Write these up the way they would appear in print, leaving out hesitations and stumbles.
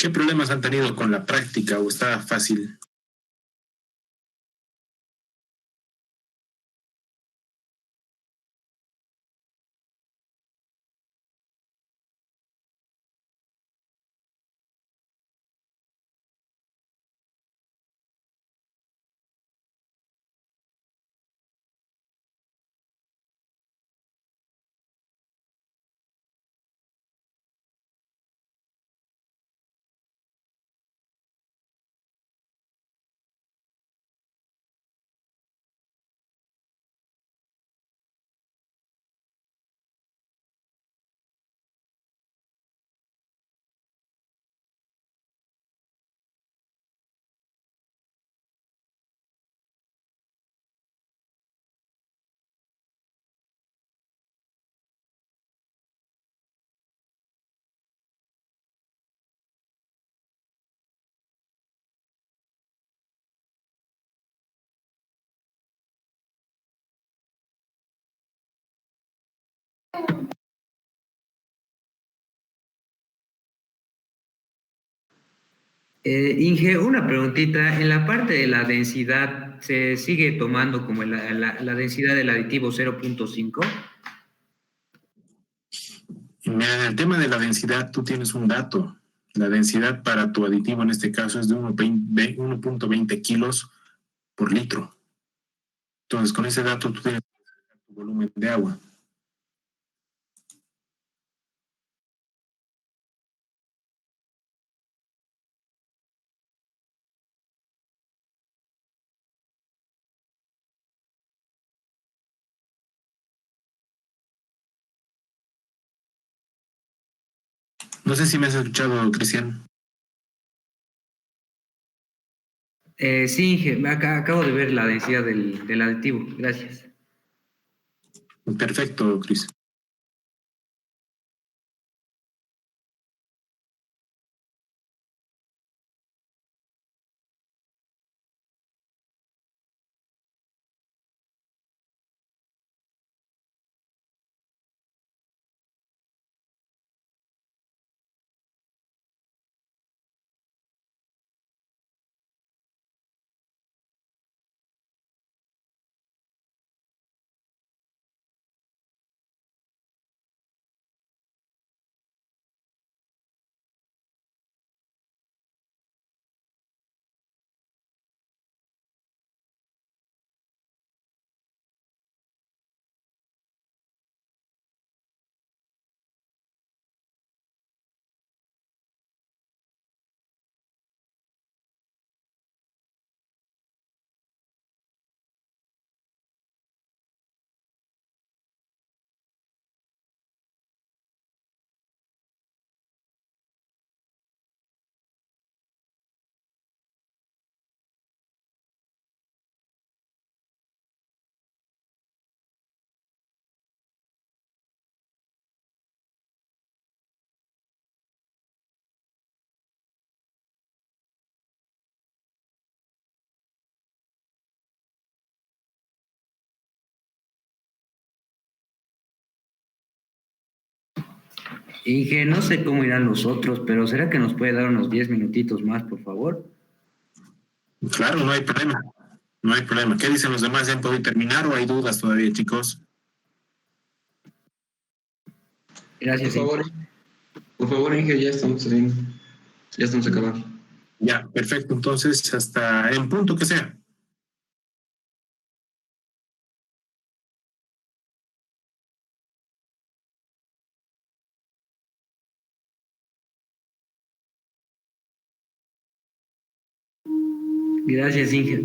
¿Qué problemas han tenido con la práctica o está fácil? Inge, una preguntita. En la parte de la densidad, ¿se sigue tomando como la densidad del aditivo 0.5? Mira, en el tema de la densidad, tú tienes un dato. La densidad para tu aditivo en este caso es de 1.20 kilos por litro. Entonces, con ese dato tú tienes tu volumen de agua. No sé si me has escuchado, Cristian. Sí, Inge, acabo de ver la densidad del aditivo. Gracias. Perfecto, Cris. Inge, no sé cómo irán los otros, pero ¿será que nos puede dar unos 10 minutitos más, por favor? Claro, no hay problema. No hay problema. ¿Qué dicen los demás? ¿Ya han podido terminar o hay dudas todavía, chicos? Gracias, Inge. Por favor, Inge, ya estamos saliendo. Ya estamos acabando. Ya, perfecto. Entonces, hasta en punto que sea. Gracias, Inge.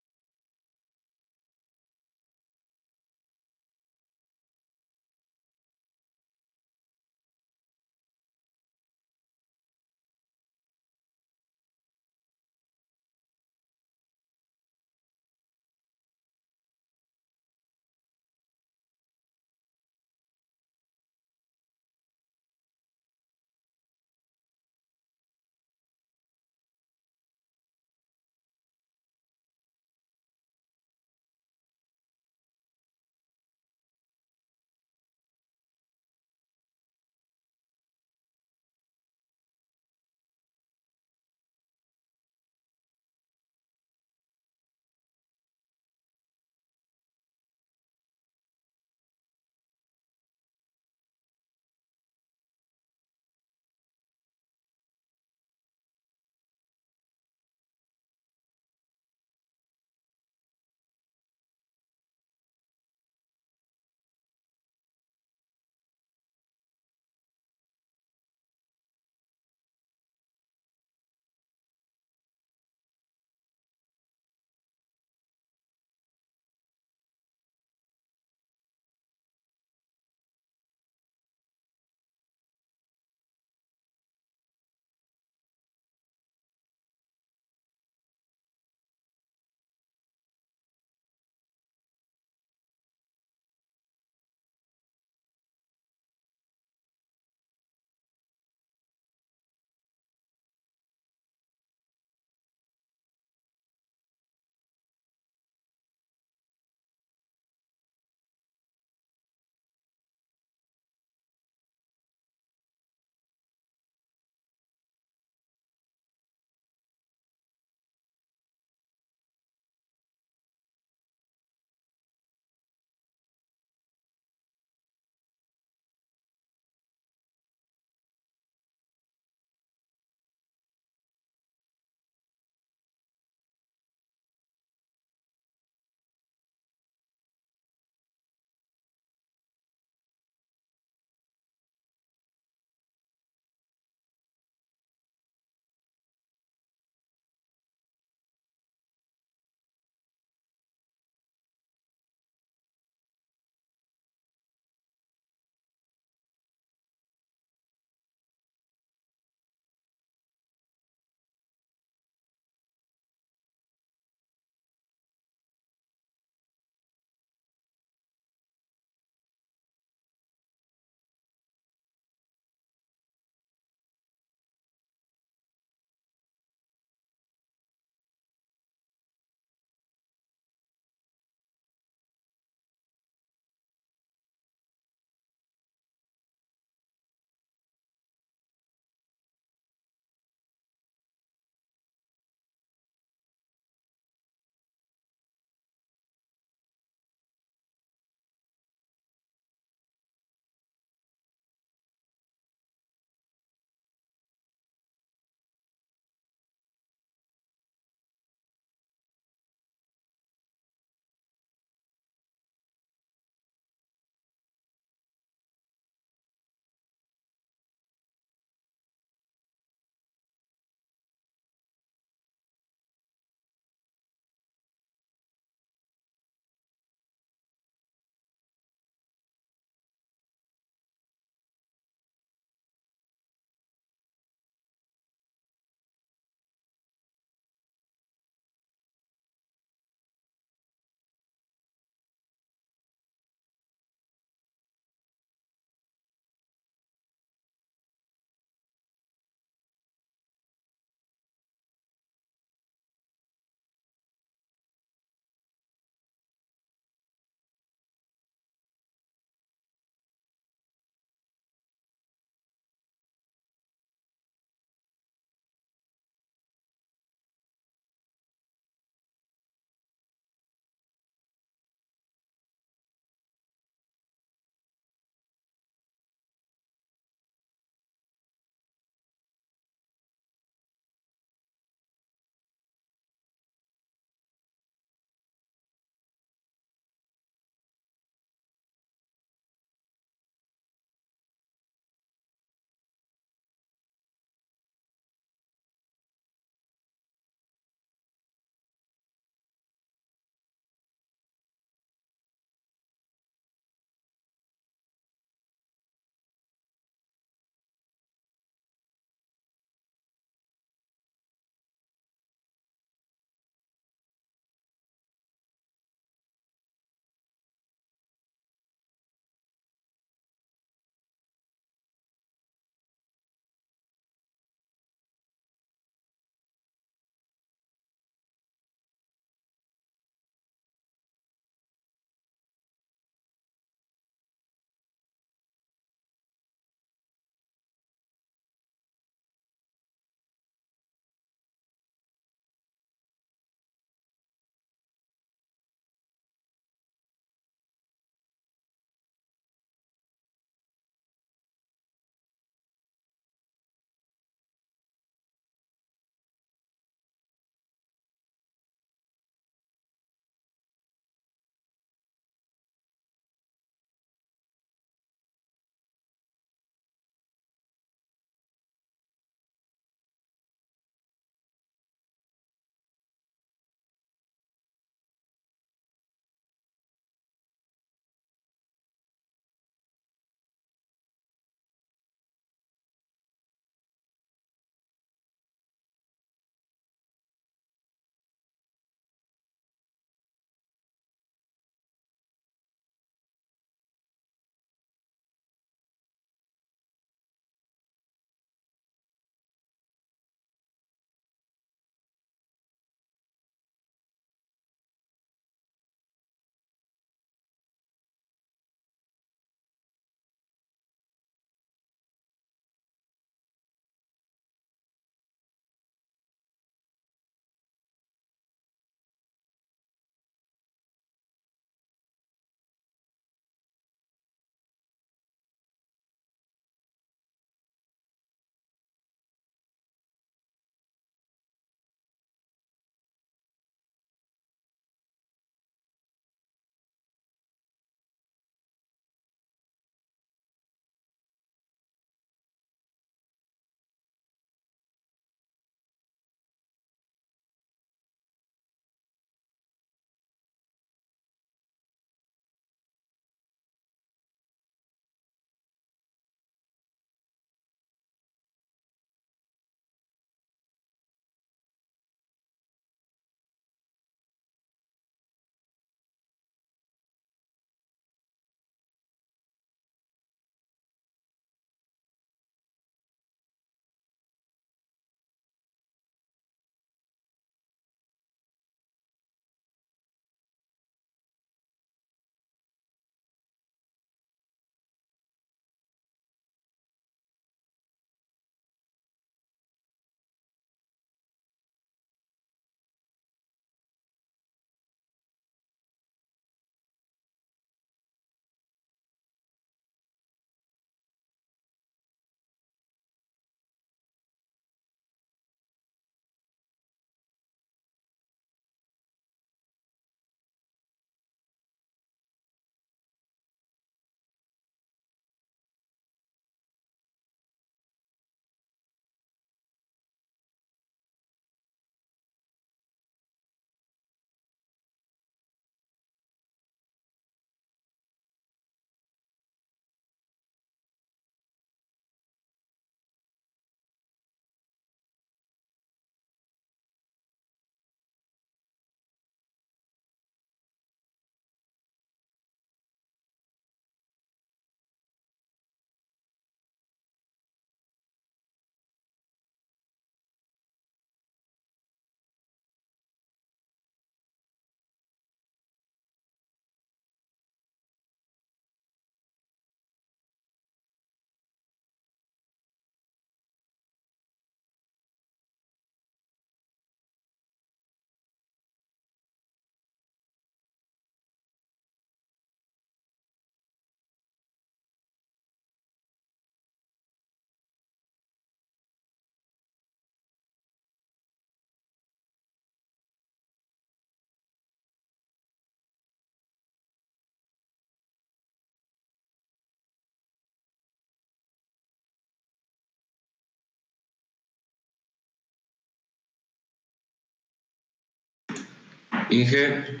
Inge,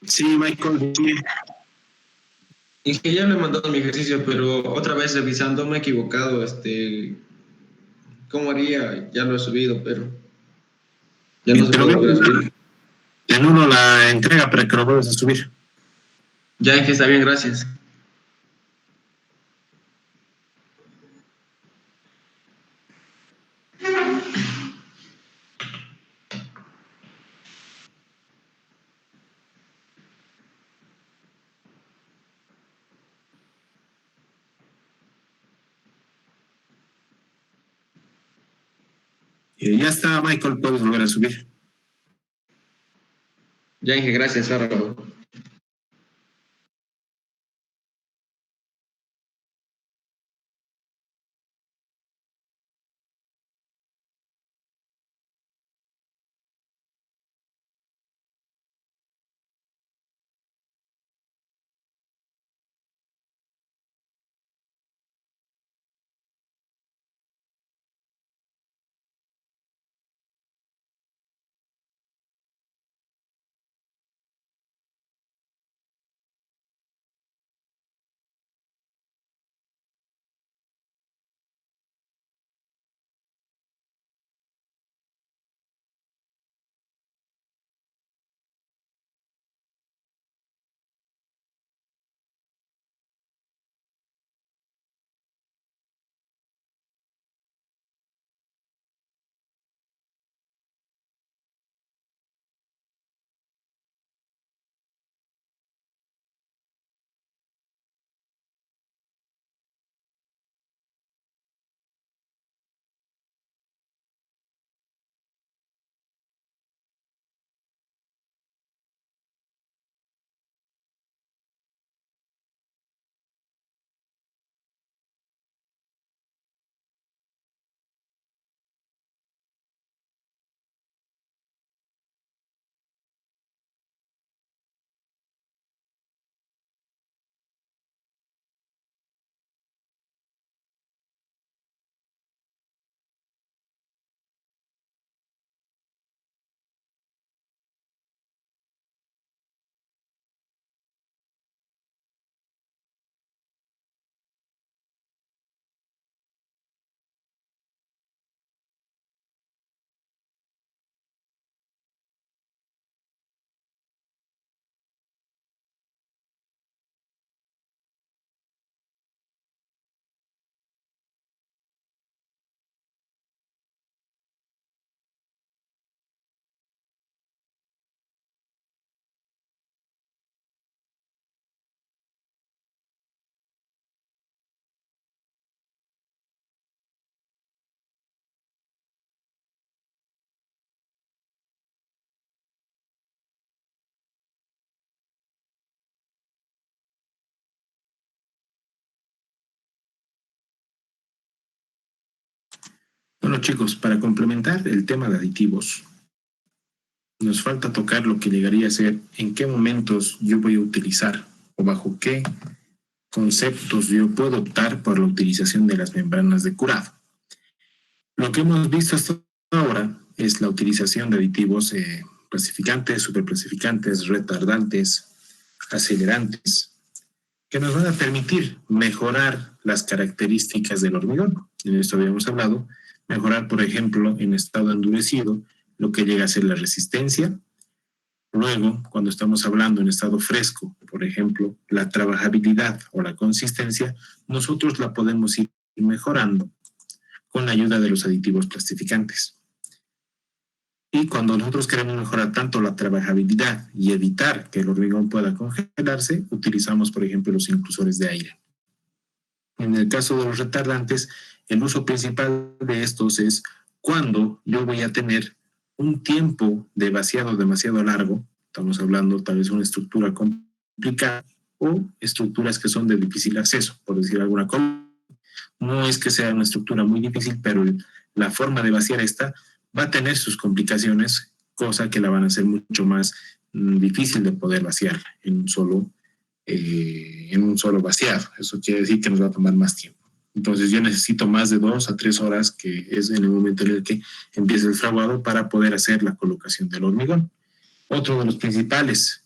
Sí, Michael. Sí. Inge, ya le he mandado mi ejercicio, pero otra vez revisando me he equivocado. ¿Cómo haría? Ya lo he subido, pero ya no se Te lo puede voy volver a subir. te anulo la entrega para que lo vuelvas a subir. Ya, Inge, está bien, gracias. Ya está, Michael, puedes volver a subir. Ya, Inge, gracias, ahora lo- Bueno, chicos, para complementar el tema de aditivos, nos falta tocar lo que llegaría a ser en qué momentos yo voy a utilizar o bajo qué conceptos yo puedo optar por la utilización de las membranas de curado. Lo que hemos visto hasta ahora es la utilización de aditivos clasificantes, superclasificantes, retardantes, acelerantes, que nos van a permitir mejorar las características del hormigón. En esto habíamos hablado, mejorar, por ejemplo, en estado endurecido, lo que llega a ser la resistencia. Luego, cuando estamos hablando en estado fresco, por ejemplo, la trabajabilidad o la consistencia, nosotros la podemos ir mejorando con la ayuda de los aditivos plastificantes. Y cuando nosotros queremos mejorar tanto la trabajabilidad y evitar que el hormigón pueda congelarse, utilizamos, por ejemplo, los inclusores de aire. En el caso de los retardantes, el uso principal de estos es cuando yo voy a tener un tiempo de vaciado demasiado largo, estamos hablando tal vez de una estructura complicada o estructuras que son de difícil acceso, por decir alguna cosa. No es que sea una estructura muy difícil, pero la forma de vaciar esta va a tener sus complicaciones, cosa que la van a hacer mucho más difícil de poder vaciar en un solo vaciado. Eso quiere decir que nos va a tomar más tiempo. Entonces yo necesito más de 2 a 3 horas, que es en el momento en el que empieza el fraguado, para poder hacer la colocación del hormigón. Otro de los principales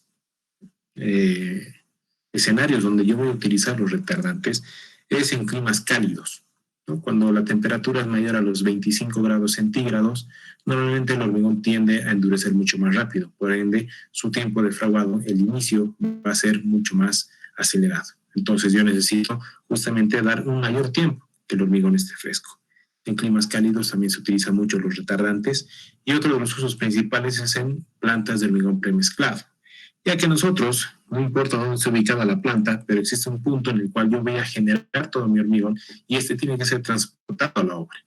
escenarios donde yo voy a utilizar los retardantes es en climas cálidos, ¿no? Cuando la temperatura es mayor a los 25 grados centígrados, normalmente el hormigón tiende a endurecer mucho más rápido, por ende su tiempo de fraguado, el inicio, va a ser mucho más acelerado. Entonces yo necesito justamente dar un mayor tiempo que el hormigón esté fresco. En climas cálidos también se utilizan mucho los retardantes, y otro de los usos principales es en plantas de hormigón premezclado, ya que nosotros, no importa dónde esté ubicada la planta, pero existe un punto en el cual yo voy a generar todo mi hormigón, y este tiene que ser transportado a la obra,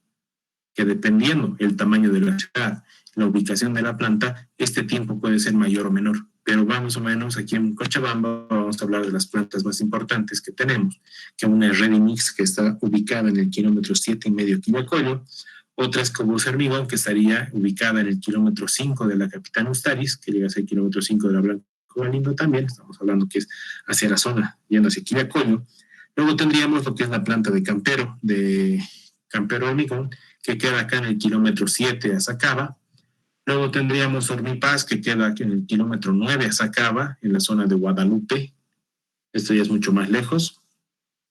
que dependiendo el tamaño de la ciudad, la ubicación de la planta, este tiempo puede ser mayor o menor. Pero más o menos aquí en Cochabamba vamos a hablar de las plantas más importantes que tenemos, que una es Ready Mix, que está ubicada en el kilómetro 7,5 Quillacollo. Otra es Cobos Hormigón, que estaría ubicada en el kilómetro 5 de la Capitán Ustaris, que llega a ser el kilómetro 5 de la Blanco Galindo también. Estamos hablando que es hacia la zona, yendo hacia Quillacollo. Luego tendríamos lo que es la planta de Campero Hormigón, que queda acá en el kilómetro 7 a Sacaba. Luego tendríamos Hormipaz, que queda aquí en el kilómetro 9 a Sacaba, en la zona de Guadalupe. Esto ya es mucho más lejos.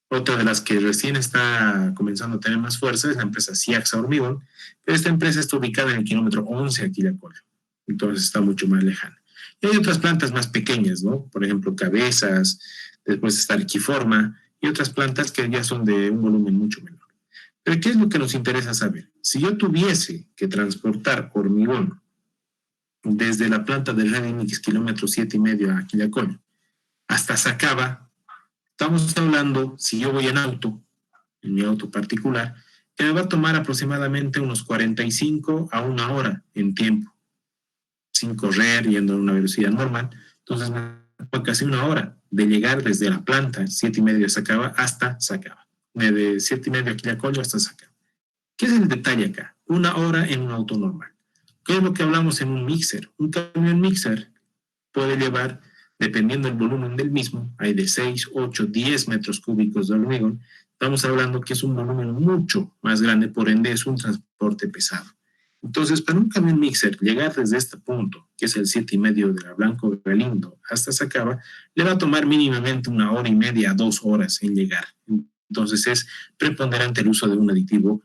Otra de las que recién está comenzando a tener más fuerza es la empresa Ciaxa Hormigón, pero esta empresa está ubicada en el kilómetro 11 aquí de Quillacollo, entonces está mucho más lejana. Y hay otras plantas más pequeñas, ¿no? Por ejemplo, Cabezas, después está Arquiforma, y otras plantas que ya son de un volumen mucho menor. Pero ¿qué es lo que nos interesa saber? Si yo tuviese que transportar hormigón desde la planta de Ready Mix, kilómetro 7,5 a Quillacollo, hasta Sacaba, estamos hablando, si yo voy en auto, en mi auto particular, que me va a tomar aproximadamente unos 45 a 1 hora en tiempo, sin correr, yendo a una velocidad normal. Entonces me toma casi 1 hora de llegar desde la planta 7,5 de Sacaba hasta Sacaba, de 7,5 a Quillacollo hasta Sacaba. ¿Qué es el detalle acá? 1 hora en un auto normal. ¿Qué es lo que hablamos en un mixer? Un camión mixer puede llevar, dependiendo del volumen del mismo, hay de 6, 8, 10 metros cúbicos de hormigón. Estamos hablando que es un volumen mucho más grande, por ende es un transporte pesado. Entonces, para un camión mixer llegar desde este punto, que es el 7,5 de la Blanco Galindo, hasta Sacaba, le va a tomar mínimamente 1 hora y media a 2 horas en llegar. Entonces es preponderante el uso de un aditivo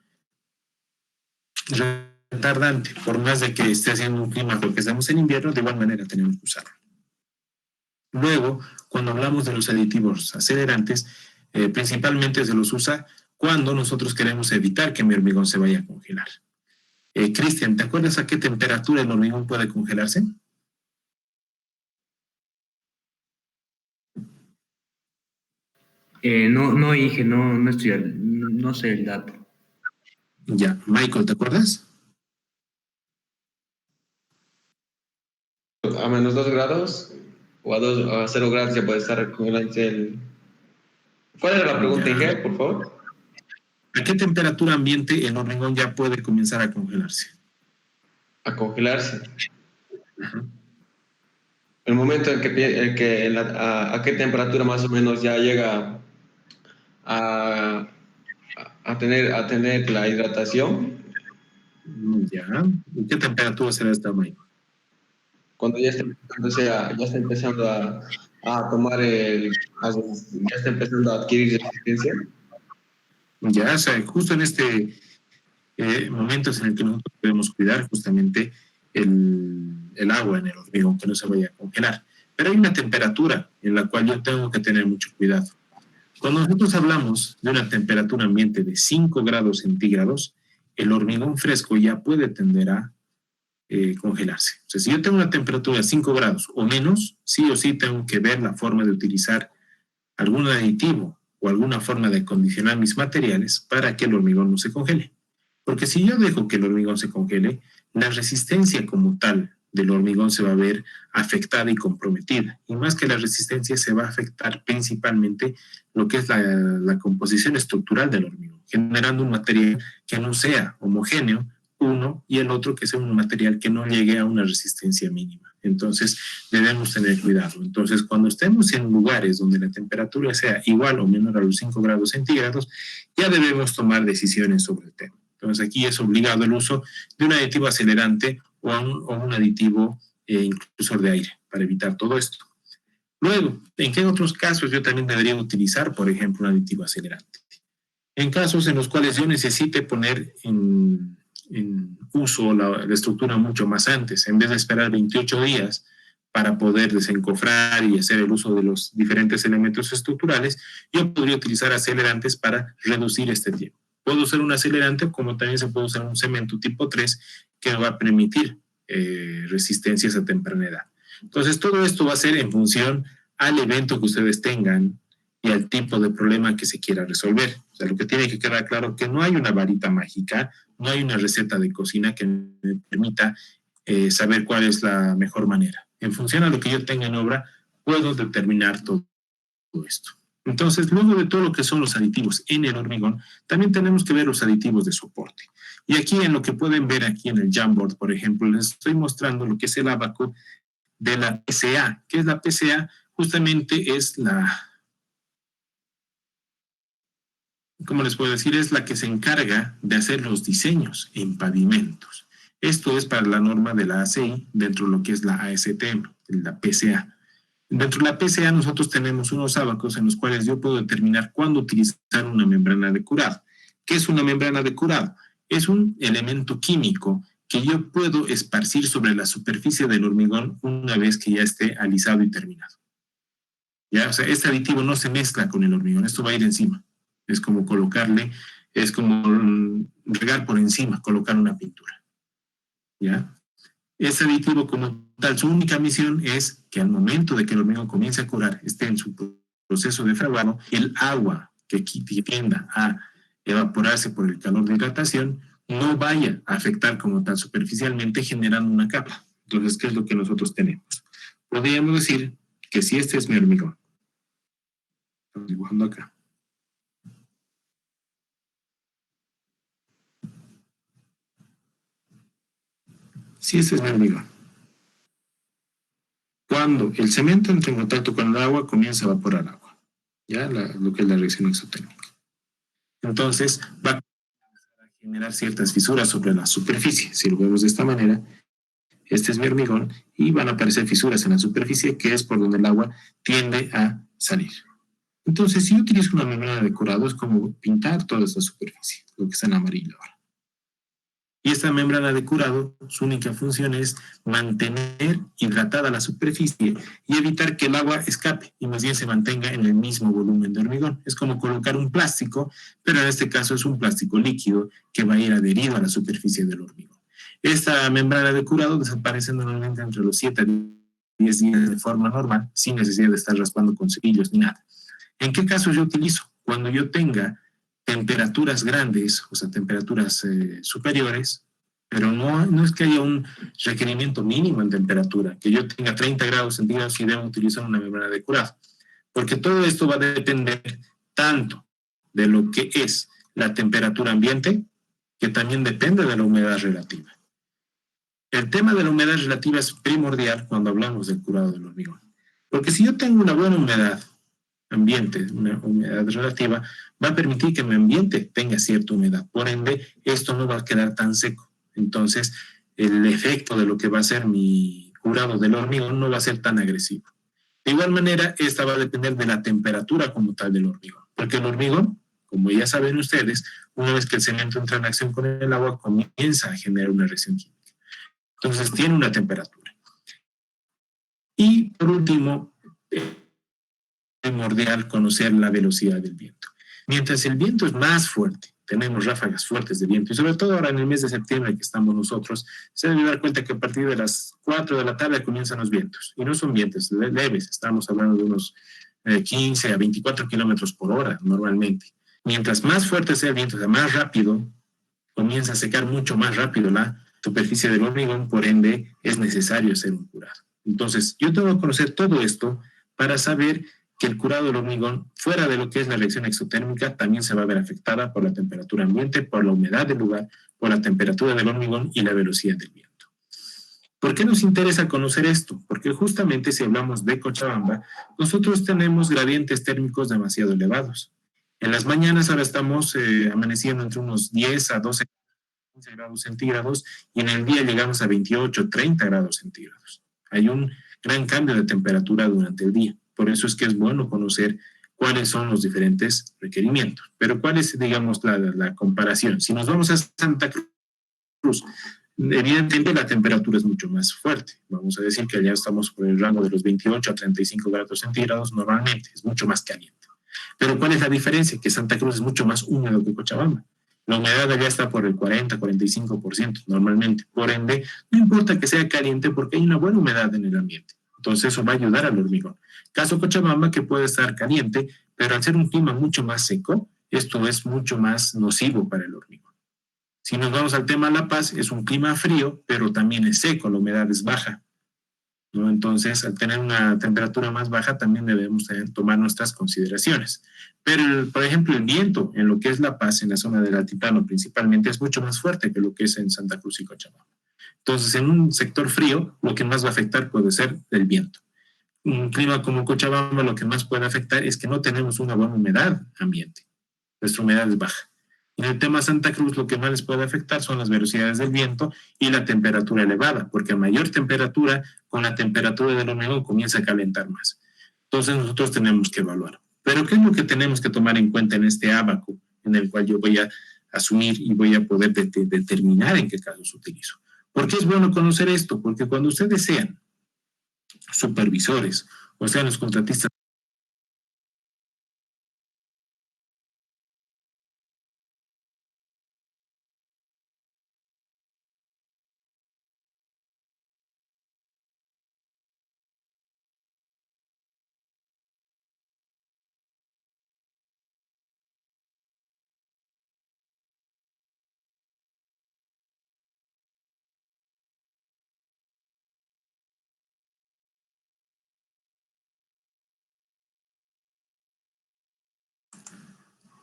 retardante, por más de que esté haciendo un clima porque estamos en invierno, de igual manera tenemos que usarlo. Luego, cuando hablamos de los aditivos acelerantes, principalmente se los usa cuando nosotros queremos evitar que mi hormigón se vaya a congelar. Cristian, ¿te acuerdas a qué temperatura el hormigón puede congelarse? No, Inge, no estoy, no sé el dato. Ya, Michael, ¿te acuerdas? A menos 2 grados o a 0 grados ya puede estar congelando el... ¿Cuál era la pregunta, Ya. Inge, por favor? ¿A qué temperatura ambiente el hormigón ya puede comenzar a congelarse? A congelarse. Ajá. El momento a qué temperatura más o menos ya llega a, a tener la hidratación, Ya. ¿Y qué temperatura será esta, Michael? cuando ya está empezando a tomar ya está empezando a adquirir resistencia. Ya, o sea, justo en este momentos en el que nosotros debemos cuidar justamente el agua en el hormigón, que no se vaya a congelar. Pero hay una temperatura en la cual yo tengo que tener mucho cuidado. Cuando nosotros hablamos de una temperatura ambiente de 5 grados centígrados, el hormigón fresco ya puede tender a congelarse. O sea, si yo tengo una temperatura de 5 grados o menos, sí o sí tengo que ver la forma de utilizar algún aditivo o alguna forma de acondicionar mis materiales para que el hormigón no se congele. Porque si yo dejo que el hormigón se congele, la resistencia como tal del hormigón se va a ver afectada y comprometida. Y más que la resistencia, se va a afectar principalmente lo que es la composición estructural del hormigón, generando un material que no sea homogéneo, uno, y el otro que sea un material que no llegue a una resistencia mínima. Entonces, debemos tener cuidado. Entonces, cuando estemos en lugares donde la temperatura sea igual o menor a los 5 grados centígrados, ya debemos tomar decisiones sobre el tema. Entonces, aquí es obligado el uso de un aditivo acelerante o un aditivo inclusor de aire para evitar todo esto. Luego, ¿en qué otros casos yo también debería utilizar, por ejemplo, un aditivo acelerante? En casos en los cuales yo necesite poner en uso la estructura mucho más antes, en vez de esperar 28 días para poder desencofrar y hacer el uso de los diferentes elementos estructurales, yo podría utilizar acelerantes para reducir este tiempo. Puedo usar un acelerante, como también se puede usar un cemento tipo 3 que va a permitir resistencias a temprana edad. Entonces, todo esto va a ser en función al evento que ustedes tengan y al tipo de problema que se quiera resolver. O sea, lo que tiene que quedar claro es que no hay una varita mágica, no hay una receta de cocina que me permita saber cuál es la mejor manera. En función a lo que yo tenga en obra, puedo determinar todo esto. Entonces, luego de todo lo que son los aditivos en el hormigón, también tenemos que ver los aditivos de soporte. Y aquí en lo que pueden ver aquí en el Jamboard, por ejemplo, les estoy mostrando lo que es el abaco de la PCA. ¿Qué es la PCA? Justamente es la, ¿cómo les puedo decir? Es la que se encarga de hacer los diseños en pavimentos. Esto es para la norma de la ACI dentro de lo que es la ASTM, la PCA. Dentro de la PCA nosotros tenemos unos ábacos en los cuales yo puedo determinar cuándo utilizar una membrana de curado. ¿Qué es una membrana de curado? Es un elemento químico que yo puedo esparcir sobre la superficie del hormigón una vez que ya esté alisado y terminado. ¿Ya? O sea, este aditivo no se mezcla con el hormigón, esto va a ir encima. Es como colocarle, es como regar por encima, colocar una pintura. ¿Ya? Este aditivo como tal, su única misión es que al momento de que el hormigón comience a curar, esté en su proceso de fraguado, el agua que tienda a evaporarse por el calor de hidratación no vaya a afectar como tal superficialmente generando una capa. Entonces, ¿qué es lo que nosotros tenemos? Podríamos decir que si este es mi hormigón, estamos dibujando acá. Si este es mi hormigón, cuando el cemento entra en contacto con el agua, comienza a evaporar agua, ¿ya? Lo que es la reacción exotérmica. Entonces, va a generar ciertas fisuras sobre la superficie. Si lo vemos de esta manera, este es mi hormigón y van a aparecer fisuras en la superficie, que es por donde el agua tiende a salir. Entonces, si yo utilizo una membrana de curado, es como pintar toda esta superficie, lo que está en amarillo ahora. Y esta membrana de curado, su única función es mantener hidratada la superficie y evitar que el agua escape y más bien se mantenga en el mismo volumen de hormigón. Es como colocar un plástico, pero en este caso es un plástico líquido que va a ir adherido a la superficie del hormigón. Esta membrana de curado desaparece normalmente entre los 7 a 10 días de forma normal, sin necesidad de estar raspando con cepillos ni nada. ¿En qué caso yo utilizo? Cuando yo tenga temperaturas grandes, o sea, temperaturas superiores, pero no es que haya un requerimiento mínimo en temperatura, que yo tenga 30 grados centígrados y debo utilizar una membrana de curado, porque todo esto va a depender tanto de lo que es la temperatura ambiente, que también depende de la humedad relativa. El tema de la humedad relativa es primordial cuando hablamos del curado del hormigón, porque si yo tengo una buena humedad ambiente, una humedad relativa, va a permitir que mi ambiente tenga cierta humedad. Por ende, esto no va a quedar tan seco. Entonces, el efecto de lo que va a ser mi curado del hormigón no va a ser tan agresivo. De igual manera, esta va a depender de la temperatura como tal del hormigón. Porque el hormigón, como ya saben ustedes, una vez que el cemento entra en acción con el agua, comienza a generar una reacción química. Entonces, tiene una temperatura. Y, por último, primordial conocer la velocidad del viento. Mientras el viento es más fuerte, tenemos ráfagas fuertes de viento, y sobre todo ahora en el mes de septiembre que estamos nosotros, se debe dar cuenta que a partir de las 4 de la tarde comienzan los vientos, y no son vientos leves, estamos hablando de unos 15 a 24 kilómetros por hora normalmente. Mientras más fuerte sea el viento, o sea, más rápido, comienza a secar mucho más rápido la superficie del hormigón, por ende es necesario hacer un curado. Entonces, yo tengo que conocer todo esto para saber que el curado del hormigón, fuera de lo que es la reacción exotérmica, también se va a ver afectada por la temperatura ambiente, por la humedad del lugar, por la temperatura del hormigón y la velocidad del viento. ¿Por qué nos interesa conocer esto? Porque justamente si hablamos de Cochabamba, nosotros tenemos gradientes térmicos demasiado elevados. En las mañanas ahora estamos amaneciendo entre unos 10 a 12 15 grados centígrados y en el día llegamos a 28, 30 grados centígrados. Hay un gran cambio de temperatura durante el día. Por eso es que es bueno conocer cuáles son los diferentes requerimientos. Pero cuál es, digamos, la comparación. Si nos vamos a Santa Cruz, evidentemente la temperatura es mucho más fuerte. Vamos a decir que allá estamos por el rango de los 28 a 35 grados centígrados normalmente, es mucho más caliente. Pero ¿cuál es la diferencia? Que Santa Cruz es mucho más húmedo que Cochabamba. La humedad allá está por el 40-45% normalmente. Por ende, no importa que sea caliente porque hay una buena humedad en el ambiente. Entonces eso va a ayudar al hormigón. Caso Cochabamba, que puede estar caliente, pero al ser un clima mucho más seco, esto es mucho más nocivo para el hormigón. Si nos vamos al tema La Paz, es un clima frío, pero también es seco, la humedad es baja, ¿no? Entonces, al tener una temperatura más baja, también debemos tomar nuestras consideraciones. Pero, por ejemplo, el viento en lo que es La Paz, en la zona del altiplano principalmente, es mucho más fuerte que lo que es en Santa Cruz y Cochabamba. Entonces, en un sector frío, lo que más va a afectar puede ser el viento. Un clima como Cochabamba, lo que más puede afectar es que no tenemos una buena humedad ambiente. Nuestra humedad es baja. En el tema Santa Cruz, lo que más les puede afectar son las velocidades del viento y la temperatura elevada, porque a mayor temperatura, con la temperatura del hormigón comienza a calentar más. Entonces nosotros tenemos que evaluar. Pero ¿qué es lo que tenemos que tomar en cuenta en este ábaco, en el cual yo voy a asumir y voy a poder determinar en qué casos utilizo? ¿Por qué es bueno conocer esto? Porque cuando ustedes sean supervisores o sean los contratistas,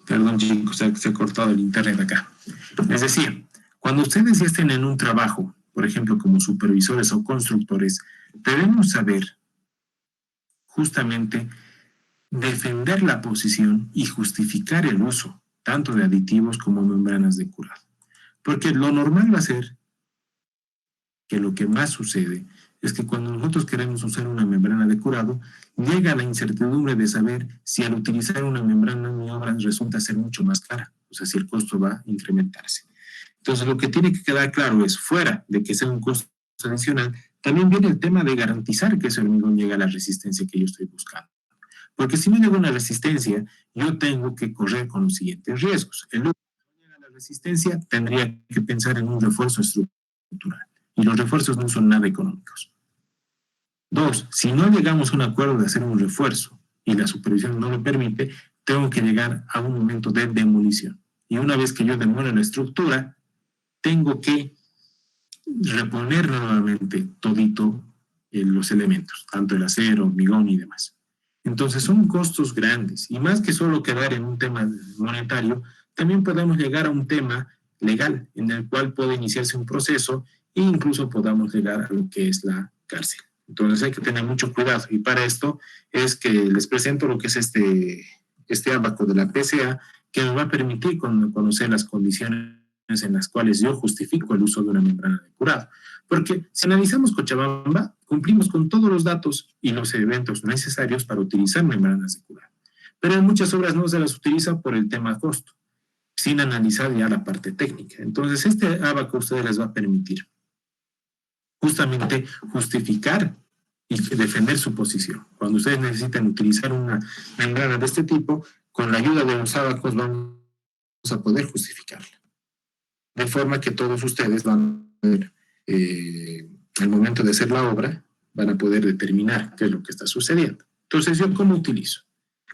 perdón chicos, se ha cortado el internet acá. Es decir, cuando ustedes ya estén en un trabajo, por ejemplo, como supervisores o constructores, debemos saber justamente defender la posición y justificar el uso tanto de aditivos como membranas de curado. Porque lo normal va a ser que lo que más sucede es que cuando nosotros queremos usar una membrana de curado, llega la incertidumbre de saber si al utilizar una membrana mi obra resulta ser mucho más cara, o sea, si el costo va a incrementarse. Entonces, lo que tiene que quedar claro es, fuera de que sea un costo adicional, también viene el tema de garantizar que ese hormigón llegue a la resistencia que yo estoy buscando. Porque si no llega una resistencia, yo tengo que correr con los siguientes riesgos. El lugar que llega a la resistencia, tendría que pensar en un refuerzo estructural. Y los refuerzos no son nada económicos. Dos, si no llegamos a un acuerdo de hacer un refuerzo y la supervisión no lo permite, tengo que llegar a un momento de demolición. Y una vez que yo demolo la estructura, tengo que reponer nuevamente todito los elementos, tanto el acero, hormigón y demás. Entonces son costos grandes y más que solo quedar en un tema monetario, también podemos llegar a un tema legal en el cual puede iniciarse un proceso e incluso podamos llegar a lo que es la cárcel. Entonces hay que tener mucho cuidado y para esto es que les presento lo que es este ábaco de la PCA que nos va a permitir conocer las condiciones en las cuales yo justifico el uso de una membrana de curado. Porque si analizamos Cochabamba, cumplimos con todos los datos y los eventos necesarios para utilizar membranas de curado. Pero en muchas obras no se las utiliza por el tema costo, sin analizar ya la parte técnica. Entonces, este ábaco a ustedes les va a permitir justamente justificar y defender su posición. Cuando ustedes necesitan utilizar una membrana de este tipo, con la ayuda de los ábacos vamos a poder justificarla. De forma que todos ustedes van a ver, al momento de hacer la obra, van a poder determinar qué es lo que está sucediendo. Entonces, ¿yo cómo utilizo?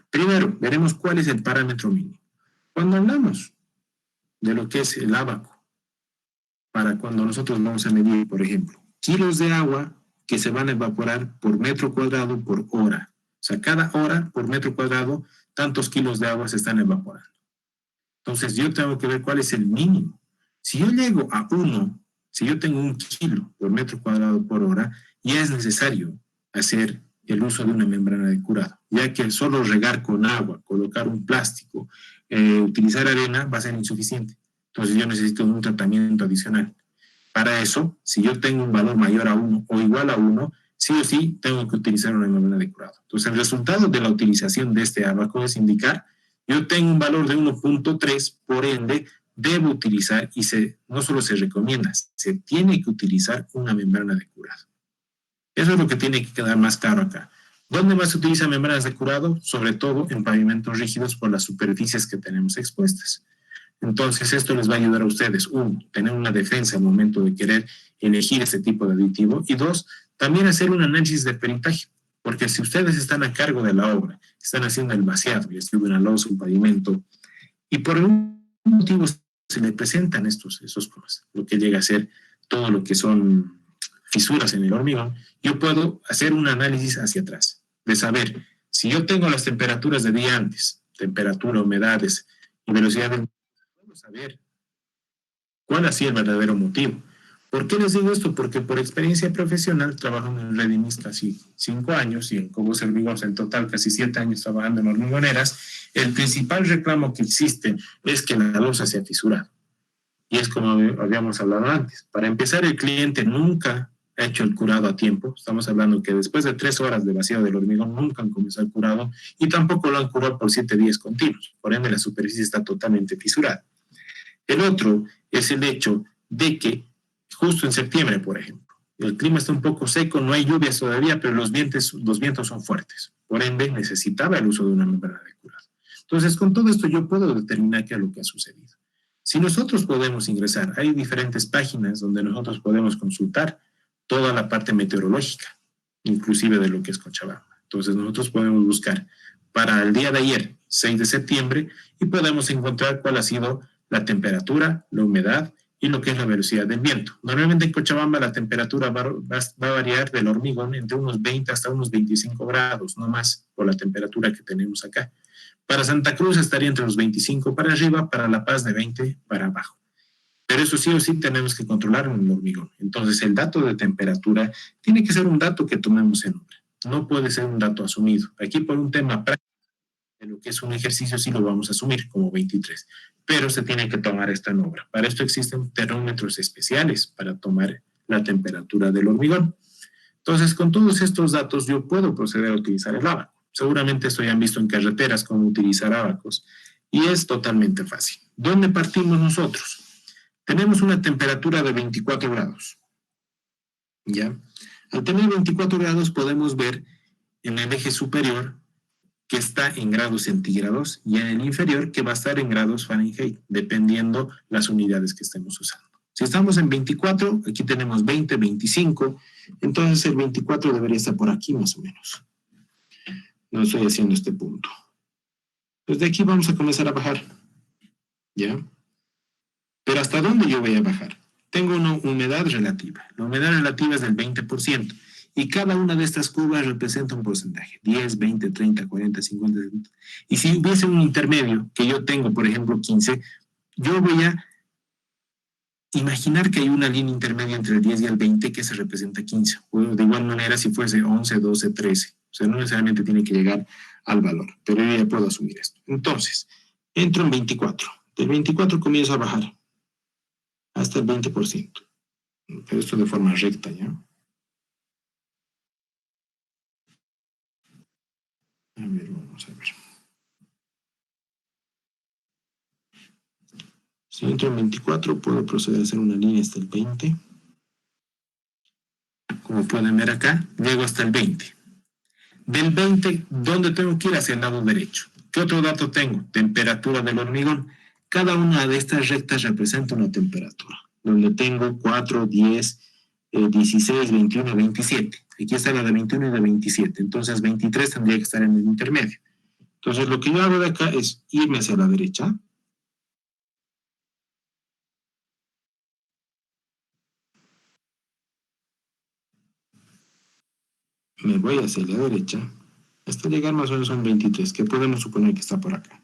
Primero, veremos cuál es el parámetro mínimo. Cuando hablamos de lo que es el ábaco, para cuando nosotros vamos a medir, por ejemplo, kilos de agua que se van a evaporar por metro cuadrado por hora. O sea, cada hora por metro cuadrado, tantos kilos de agua se están evaporando. Entonces, yo tengo que ver cuál es el mínimo. Si yo llego a 1, Si yo tengo 1 kilo por metro cuadrado por hora, ya es necesario hacer el uso de una membrana de curado, ya que solo regar con agua, colocar un plástico, utilizar arena va a ser insuficiente. Entonces yo necesito un tratamiento adicional. Para eso, si yo tengo un valor mayor a 1 o igual a 1, sí o sí tengo que utilizar una membrana de curado. Entonces el resultado de la utilización de este abaco es indicar, yo tengo un valor de 1.3, por ende, debo utilizar y no solo se recomienda, se tiene que utilizar una membrana de curado. Eso es lo que tiene que quedar más claro acá. ¿Dónde más se utilizan membranas de curado? Sobre todo en pavimentos rígidos por las superficies que tenemos expuestas. Entonces, esto les va a ayudar a ustedes, uno, tener una defensa al momento de querer elegir este tipo de aditivo, y dos, también hacer un análisis de peritaje, porque si ustedes están a cargo de la obra, están haciendo el vaciado, ya sea una losa, un pavimento, y por algún motivo se le presentan esos problemas, lo que llega a ser todo lo que son fisuras en el hormigón, yo puedo hacer un análisis hacia atrás, de saber si yo tengo las temperaturas de día antes, temperatura, humedades y velocidad del saber cuál ha sido el verdadero motivo. ¿Por qué les digo esto? Porque por experiencia profesional trabajo en Redimis casi 5 años y en Cobos Hormigón en total casi 7 años trabajando en hormigoneras. El principal reclamo que existe es que la losa se ha fisurado. Y es como habíamos hablado antes. Para empezar, el cliente nunca ha hecho el curado a tiempo. Estamos hablando que después de 3 horas de vaciado del hormigón nunca han comenzado el curado y tampoco lo han curado por 7 días continuos. Por ende, la superficie está totalmente fisurada. El otro es el hecho de que justo en septiembre, por ejemplo, el clima está un poco seco, no hay lluvias todavía, pero los vientos son fuertes. Por ende, necesitaba el uso de una membrana de curado. Entonces, con todo esto yo puedo determinar qué es lo que ha sucedido. Si nosotros podemos ingresar, hay diferentes páginas donde nosotros podemos consultar toda la parte meteorológica, inclusive de lo que es Cochabamba. Entonces, nosotros podemos buscar para el día de ayer, 6 de septiembre, y podemos encontrar cuál ha sido la temperatura, la humedad y lo que es la velocidad del viento. Normalmente en Cochabamba la temperatura va a variar del hormigón entre unos 20 hasta unos 25 grados, no más, por la temperatura que tenemos acá. Para Santa Cruz estaría entre los 25 para arriba, para La Paz de 20 para abajo. Pero eso sí o sí tenemos que controlar en el hormigón. Entonces el dato de temperatura tiene que ser un dato que tomemos en obra. No puede ser un dato asumido. Aquí por un tema práctico, de lo que es un ejercicio sí lo vamos a asumir como 23, pero se tiene que tomar esta en obra. Para esto existen termómetros especiales para tomar la temperatura del hormigón. Entonces, con todos estos datos yo puedo proceder a utilizar el abaco. Seguramente esto ya han visto en carreteras cómo utilizar abacos y es totalmente fácil. ¿Dónde partimos nosotros? Tenemos una temperatura de 24 grados. ¿Ya? Al tener 24 grados podemos ver en el eje superior que está en grados centígrados y en el inferior que va a estar en grados Fahrenheit, dependiendo las unidades que estemos usando. Si estamos en 24, aquí tenemos 20, 25, entonces el 24 debería estar por aquí más o menos. No estoy haciendo este punto. Desde aquí vamos a comenzar a bajar, ¿ya? Pero ¿hasta dónde yo voy a bajar? Tengo una humedad relativa. La humedad relativa es del 20%. Y cada una de estas curvas representa un porcentaje, 10, 20, 30, 40, 50, 60. Y si hubiese un intermedio, que yo tengo, por ejemplo, 15, yo voy a imaginar que hay una línea intermedia entre el 10 y el 20 que se representa 15. O de igual manera si fuese 11, 12, 13. O sea, no necesariamente tiene que llegar al valor, pero yo ya puedo asumir esto. Entonces, entro en 24. Del 24 comienzo a bajar hasta el 20%. Pero esto de forma recta, ¿ya? A ver, vamos a ver. Si entro en 24, puedo proceder a hacer una línea hasta el 20. Como pueden ver acá, llego hasta el 20. Del 20, ¿dónde tengo que ir? Hacia el lado derecho. ¿Qué otro dato tengo? Temperatura del hormigón. Cada una de estas rectas representa una temperatura, donde tengo 4, 10, 16, 21, 27. Aquí está la de 21 y de 27. Entonces 23 tendría que estar en el intermedio. Entonces lo que yo hago de acá es irme hacia la derecha. Me voy hacia la derecha hasta llegar más o menos a un 23, que podemos suponer que está por acá.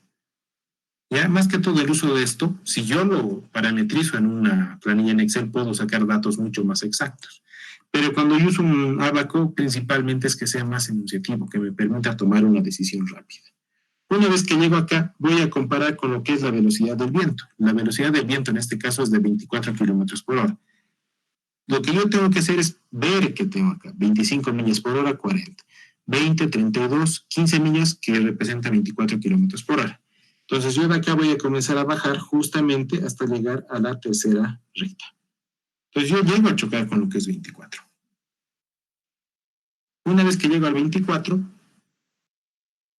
Ya, más que todo el uso de esto, si yo lo parametrizo en una planilla en Excel, puedo sacar datos mucho más exactos. Pero cuando yo uso un abaco, principalmente es que sea más enunciativo, que me permita tomar una decisión rápida. Una vez que llego acá, voy a comparar con lo que es la velocidad del viento. La velocidad del viento en este caso es de 24 kilómetros por hora. Lo que yo tengo que hacer es ver qué tengo acá. 25 millas por hora, 40. 20, 32, 15 millas que representa 24 kilómetros por hora. Entonces yo de acá voy a comenzar a bajar justamente hasta llegar a la tercera recta. Entonces yo llego a chocar con lo que es 24. Una vez que llego al 24,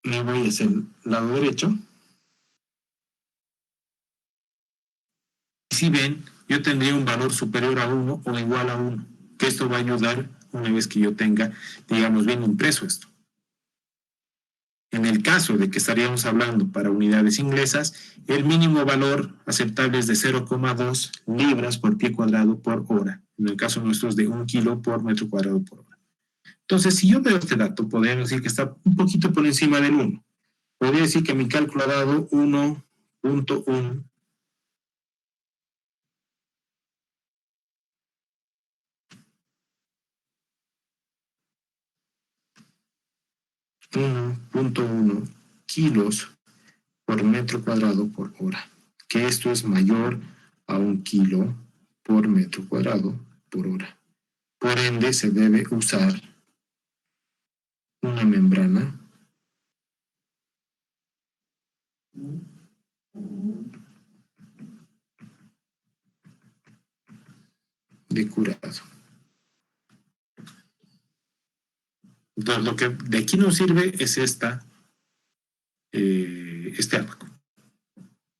me voy hacia el lado derecho. Y si ven, yo tendría un valor superior a 1 o igual a 1, que esto va a ayudar una vez que yo tenga, digamos, bien impreso esto. En el caso de que estaríamos hablando para unidades inglesas, el mínimo valor aceptable es de 0,2 libras por pie cuadrado por hora. En el caso nuestro es de 1 kilo por metro cuadrado por hora. Entonces, si yo veo este dato, podríamos decir que está un poquito por encima del 1. Podría decir que mi cálculo ha dado 1.1 1.1 kilos por metro cuadrado por hora, que esto es mayor a 1 kilo por metro cuadrado por hora. Por ende, se debe usar una membrana de curado. Entonces, lo que de aquí nos sirve es este abaco.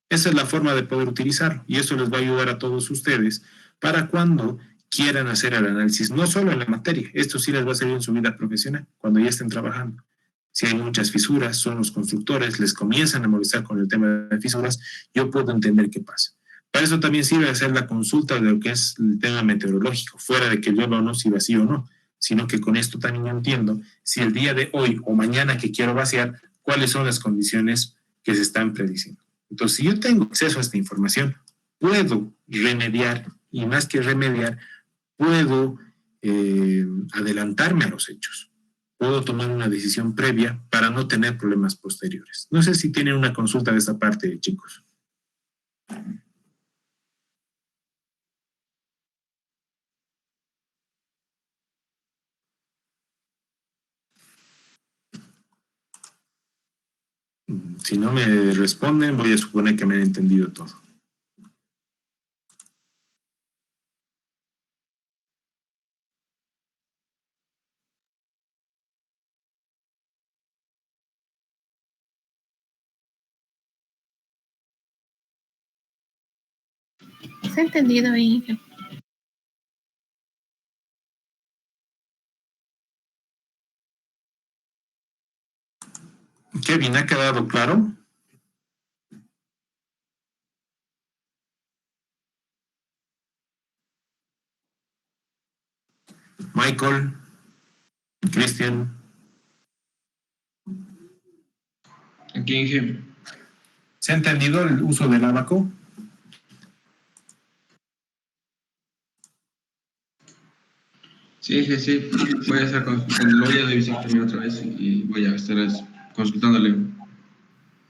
Esa es la forma de poder utilizarlo y eso les va a ayudar a todos ustedes para cuando quieran hacer el análisis, no solo en la materia, esto sí les va a servir en su vida profesional, cuando ya estén trabajando. Si hay muchas fisuras, son los constructores, les comienzan a molestar con el tema de fisuras, yo puedo entender qué pasa. Para eso también sirve hacer la consulta de lo que es el tema meteorológico, fuera de que yo no si vacío o no, sino que con esto también entiendo si el día de hoy o mañana que quiero vaciar, cuáles son las condiciones que se están prediciendo. Entonces, si yo tengo acceso a esta información, puedo remediar, y más que remediar, puedo adelantarme a los hechos. Puedo tomar una decisión previa para no tener problemas posteriores. No sé si tienen una consulta de esta parte, chicos. Si no me responden, voy a suponer que me han entendido todo. Se ha entendido, Inge. Kevin, ¿ha quedado claro? Michael, Cristian. Aquí, Inge. ¿Se ha entendido el uso del abaco? Sí, Inge, sí. Voy a estar lo voy a revisar también otra vez y voy a estar consultándole.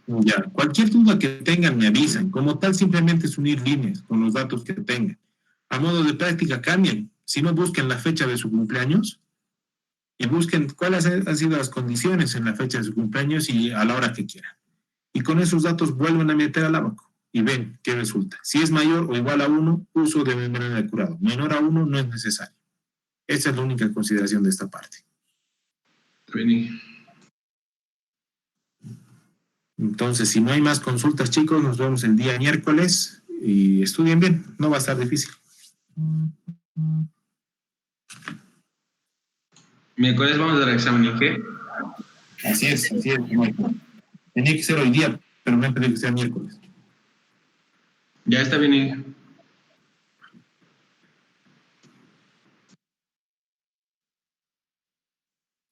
Ya, cualquier duda que tengan me avisan. Como tal, simplemente es unir líneas con los datos que tengan. A modo de práctica, cambien. Si no, busquen la fecha de su cumpleaños y busquen cuáles han sido las condiciones en la fecha de su cumpleaños y a la hora que quieran. Y con esos datos vuelven a meter al abaco y ven qué resulta. Si es mayor o igual a 1, uso de membrana de curado. Menor a 1 no es necesario. Esa es la única consideración de esta parte. Bien, Inge. Entonces, si no hay más consultas, chicos, nos vemos el día miércoles y estudien bien. No va a estar difícil. Miércoles vamos a dar examen, Inge. Así es, así es. Tenía que ser hoy día, pero me han pedido que sea miércoles. Ya está bien, Inge.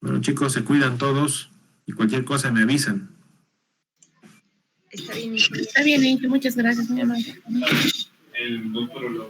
Bueno, chicos, se cuidan todos y cualquier cosa me avisan. Está bien, Inge. Está bien, Inge. Muchas gracias, mi amor. El doctor